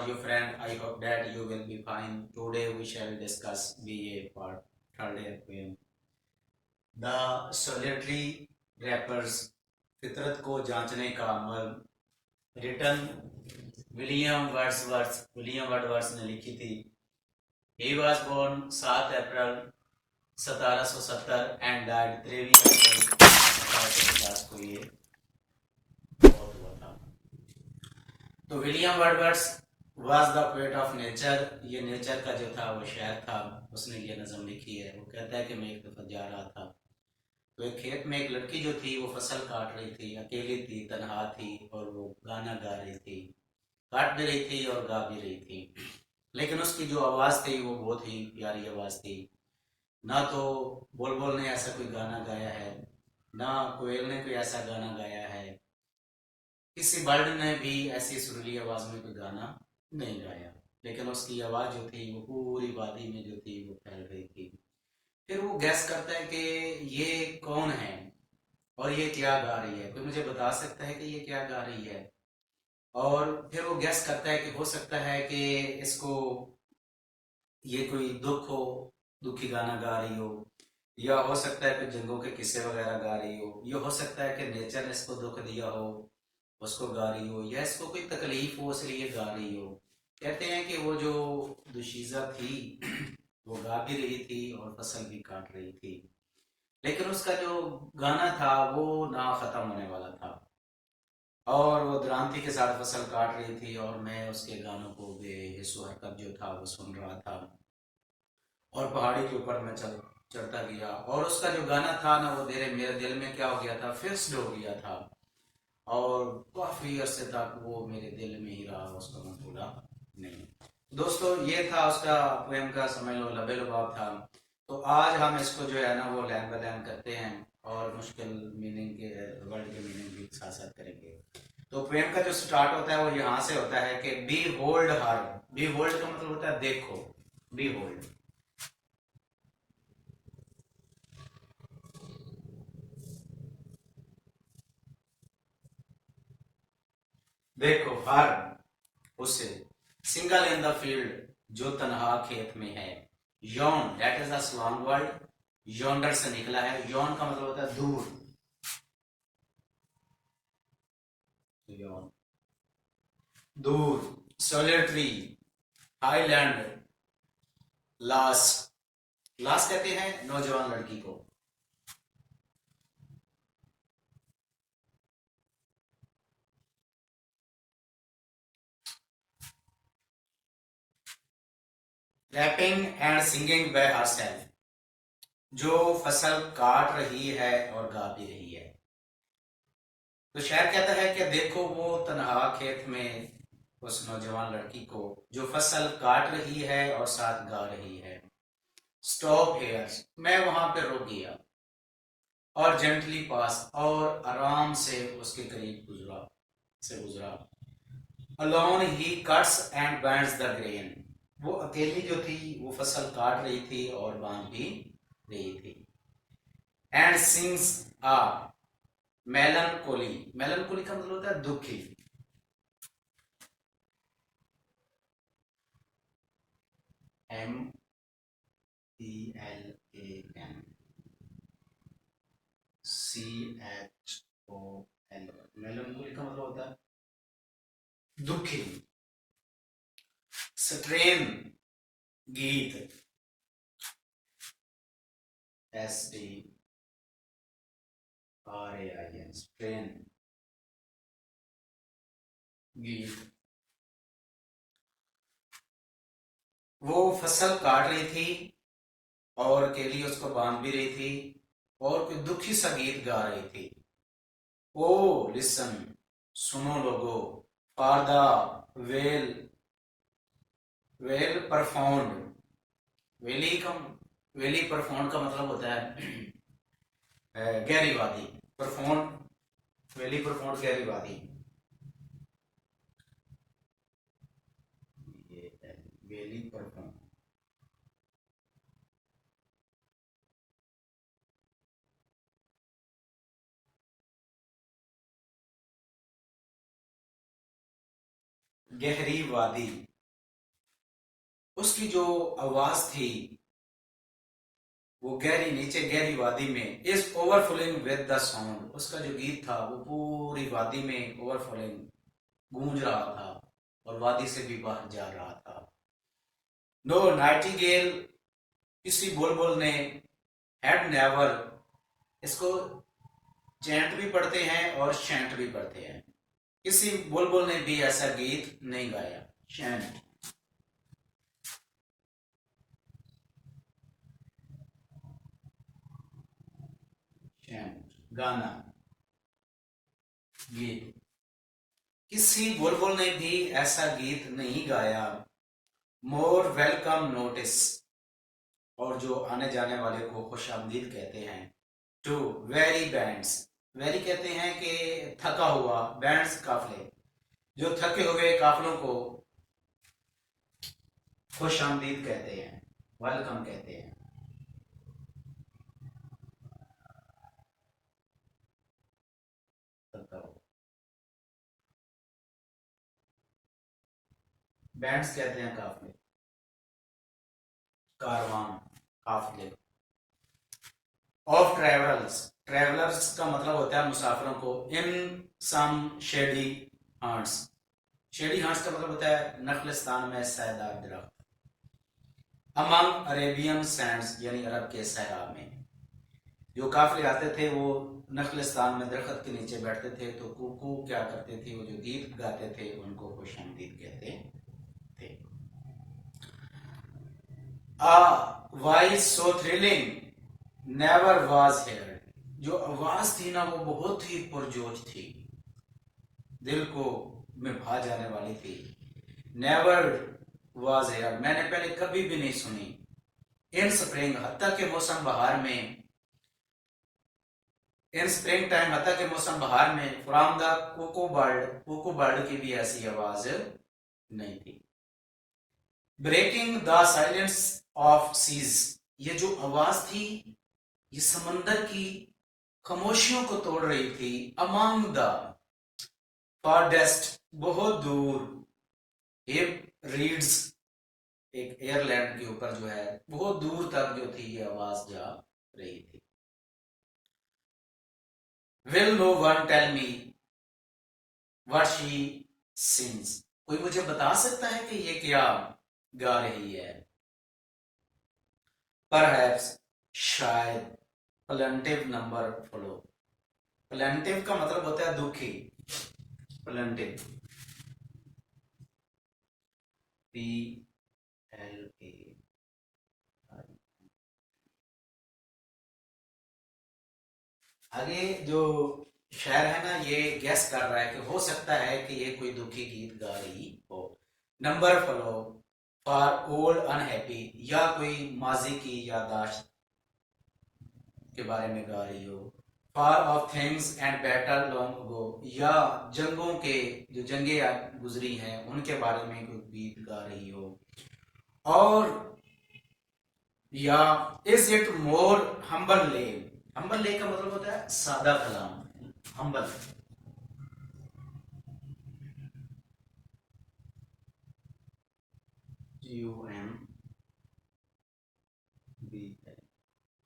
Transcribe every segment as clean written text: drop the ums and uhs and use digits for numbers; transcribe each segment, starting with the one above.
are you, friend? I hope that you will be fine. Today we shall discuss BA part third year poem. The solitary rappers फितरत को जांचने का अमल return William Wordsworth ने लिखी थी. He was born 7 April 1770 and died 3 अप्रैल 1750 को ये बहुत हुआ था. तो William Wordsworth was the poet of nature. ये नेचर का जो था वो शायर था. उसने ये नज़म लिखी है. वो कहता है कि मैं एक दफा जा रहा था तो एक खेत में एक लड़की जो थी वो फसल काट रही थी. अकेली थी, तनहा थी और वो गाना गा रही थी. काट भी रही थी और गा भी रही थी. लेकिन उसकी जो आवाज़ थी वो बहुत ही प्यारी आवाज़ थी. ना तो बुलबुल ने ऐसा कोई गाना गाया है, ना कोयल ने कोई ऐसा गाना गाया है, किसी बर्ड ने भी ऐसी सुरीली आवाज में कोई गाना नहीं गाया. लेकिन उसकी आवाज जो थी वो पूरी वादी में जो थी वो फैल गई थी. फिर वो गैस करता है कि ये कौन है और ये क्या गा रही है. कोई मुझे बता सकता है कि ये क्या गा रही है. और फिर वो गैस करता है कि हो सकता है कि इसको ये कोई दुख हो, दुखी गाना गा रही हो, या हो सकता है कि जंगों के किस्से वगैरह गा रही हो, या हो सकता है कि नेचर ने इसको दुख दिया हो उसको गा रही हो, या इसको कोई तकलीफ हो इसलिए गा रही हो. कहते हैं कि वो जो दुशीजा थी वो गा भी रही थी और फसल भी काट रही थी. लेकिन उसका जो गाना था वो ना खत्म होने वाला था और वो द्रांति के साथ फसल काट रही थी और मैं उसके गानों को बेहिस्सो हरकत जो था वो सुन रहा था. और पहाड़ी के ऊपर मैं चढ़ता गया और उसका जो गाना था ना वो मेरे दिल में क्या हो गया था, फिक्स्ड हो गया था. और काफी अरसे तक वो मेरे दिल में ही रहा, उसको मैं भूला नहीं. दोस्तों ये था उसका पोएम का समझ लो लबे लुबाब था. तो आज हम इसको जो है ना वो लाइन बाय लाइन करते हैं और मुश्किल मीनिंग के वर्ड के मीनिंग भी साथ साथ करेंगे. तो पोएम का जो स्टार्ट होता है वो यहाँ से होता है कि बी होल्ड हर. बी होल्ड का मतलब होता है देखो. बी होल्ड, देखो हर उसे. सिंगल इन द फील्ड, जो तनहा खेत में है. Yon, that is a slang word. Yonder से निकला है. यौन का मतलब होता है दूर. यौन दूर. सोलिटरी, हाईलैंड, लास. लास कहते हैं नौजवान लड़की को. Rapping and singing by herself, जो फसल काट रही है और गा भी रही है. तो शायर कहता है कि देखो वो तनहा खेत में उस नौजवान लड़की को जो फसल काट रही है और साथ गा रही है. स्टॉप हेयर, मैं वहां पे रुक गया. और जेंटली पास, और आराम से उसके करीब गुजरा. Alone he cuts and bands the grain, वो अकेली जो थी वो फसल काट रही थी और बांध भी रही थी. एंड सिंग्स आ मेलनकोली. मेलनकोली का मतलब होता है दुखी. MELAN, CHOL. मेलनकोली का मतलब होता है दुखी. स्ट्रेन, गीत. STRAIN, स्ट्रेन, गीत. वो फसल काट रही थी और अकेली उसको बांध भी रही थी और कोई दुखी सा गीत गा रही थी. ओ लिसन, सुनो लोगो. For the vale, vale profound. Valley का वेली परफॉर्म का मतलब होता है गहरी वादी. परफॉर्म, वेली परफॉर्म गहरी वादी. ये वेली परफॉर्म. गहरी वादी. उसकी जो आवाज थी वो गहरी नीचे गहरी वादी में is overflowing with the sound, उसका जो गीत था वो पूरी वादी में ओवरफ्लोइंग गूंज रहा था और वादी से भी बाहर जा रहा था। नो नाइटिंगेल, किसी बुलबुल ने, हैड नेवर, इसको चैंट भी पढ़ते हैं और शैंट भी पढ़ते हैं, किसी बुलबुल ने भी ऐसा गीत नहीं गाया। शैंट, शैंट गाना, गीत, किसी बुलबुल ने भी ऐसा गीत नहीं गाया। मोर वेलकम नोटिस, और जो आने जाने वाले को खुशामदीद कहते हैं। टू वेरी बैंड्स, वेरी कहते हैं कि थका हुआ, बैंड्स काफले, जो थके हुए काफलों को खुशामदीद कहते हैं, वेलकम कहते हैं। बैंड्स कहते हैं काफले, कारवान, काफले। ऑफ ट्रेवलर्स, ट्रेवलर्स का मतलब होता है मुसाफिरों को। In some shady hearts, shady hearts का मतलब होता है नखलिस्तान में सैदार दरख्त। अमंग अरेबियन सैंड्स, यानी अरब के सहरा में जो काफिले आते थे वो नखलिस्तान में दरख्त के नीचे बैठते थे, तो कुकू क्या करते थे, वो जो गीत गाते थे उनको खुशामदीद कहते थे। A voice so thrilling never was heard, जो आवाज थी ना वो बहुत ही पुरजोश थी, दिल को में भा जाने वाली थी। नेवर वाज हेयर्ड, मैंने पहले कभी भी नहीं सुनी। इन स्प्रिंग, हत्ता के मौसम बहार में, इन स्प्रिंग टाइम, हत्ता के मौसम बहार में, from the cuckoo bird, cuckoo bird की भी ऐसी आवाज नहीं थी। Breaking the silence of seas, ये जो आवाज थी ये समंदर की खामोशियों को तोड़ रही थी। अमंग द फारडेस्ट, बहुत दूर, हिप रीड्स, एक एयरलैंड के ऊपर जो है बहुत दूर तक जो थी ये आवाज जा रही थी। Will no one tell me what she sings, कोई मुझे बता सकता है कि ये क्या गा रही है। परहैप्स, शायद, प्लेंटिव नंबर फॉलो, प्लेंटिव का मतलब होता है दुखी, प्लेंटिव, पी एल ए, आगे जो शायर है ना ये गैस कर रहा है कि हो सकता है कि ये कोई दुखी गीत गा रही हो। Number follow for old unhappy, या कोई माजी की याददाश्त के बारे में गा रही हो। Far off things and battle long ago, या जंगों के जो जंगें गुजरी हैं उनके बारे में कोई गीत गा रही हो। और या इज इट मोर हम्बल ले, हम्बल ले का मतलब होता है सादा कलाम, हम्बल, UM बी,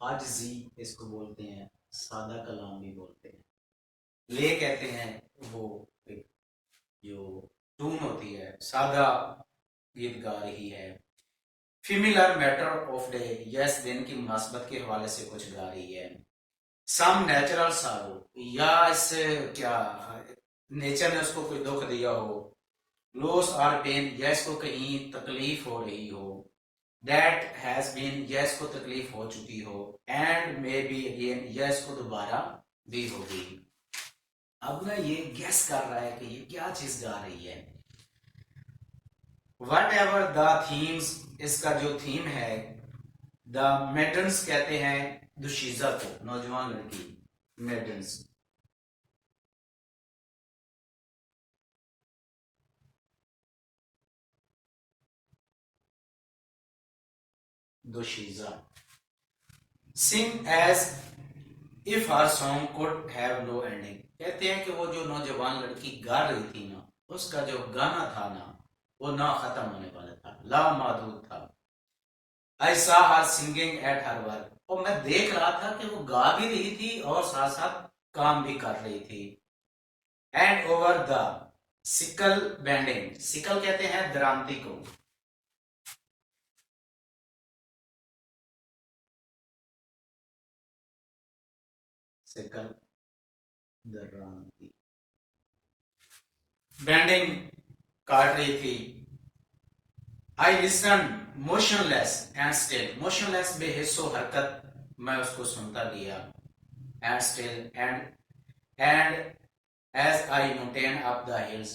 आजिज़ी इसको बोलते हैं, सादा कलाम भी बोलते हैं। ले कहते हैं वो एक जो टून होती है, सादा गीत गा रही है। फिमिलर मैटर ऑफ डे, यस दिन की मुनासबत के हवाले से कुछ गा रही है। सम नेचुरल सारो, या इससे क्या नेचर ने उसको कोई दुख दिया हो। लॉस और पेन, या इसको कहीं तकलीफ हो रही हो। दैट हैज बीन, या इसको तकलीफ हो चुकी हो। एंड मे बी अगेन, या इसको दोबारा भी होगी। अब ना ये गेस कर रहा है कि ये क्या चीज गा रही है। वट एवर द थीम्स, इसका जो थीम है, द मेडन्स कहते हैं दुशीजा को, नौजवान लड़की, मेडन्स। दुशीजा sing as if her song could have no ending, कहते हैं कि वो जो नौजवान लड़की गा रही थी ना उसका जो गाना था ना वो ना खत्म होने वाला था, लामादूद था। आई सा हर सिंगिंग एट हर वर्क, और मैं देख रहा था कि वो गा भी रही थी और साथ साथ काम भी कर रही थी। And over the sickle bending, sickle कहते हैं दरांती को। सिकल दरांती, बैंडिंग काट रही थी। I listen motionless and still, motionless बेहिस्सो हरकत, मैं उसको सुनता गया। And still and as I mounted up the hills,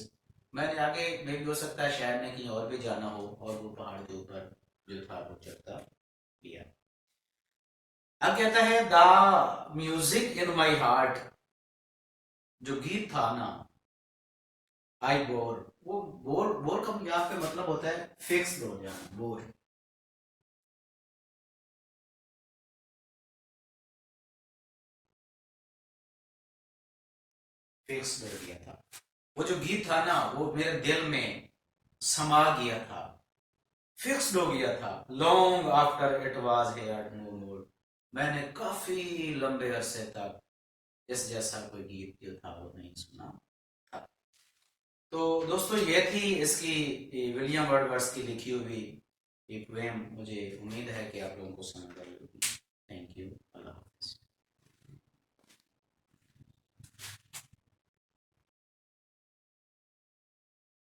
मैंने आगे में भी हो सकता है शायद में कहीं और भी जाना हो, और वो पहाड़ के ऊपर जो था वो चढ़ता गया। अब कहता है the music in my heart, जो गीत था ना, आई बोर, वो बोर, बोर का यहाँ पे मतलब होता है फिक्स हो जाना, बोर। फिक्स हो गया था, वो जो गीत था ना वो मेरे दिल में समा गया था, फिक्स्ड हो गया था। Long after it was heard no more, मैंने काफी लंबे अरसे तक इस जैसा कोई गीत जो था वो नहीं सुना था। तो दोस्तों ये थी इसकी विलियम वर्ड्सवर्थ की लिखी हुई एक पोएम। मुझे उम्मीद है कि आप लोगों को समझ आई होगी। Thank you.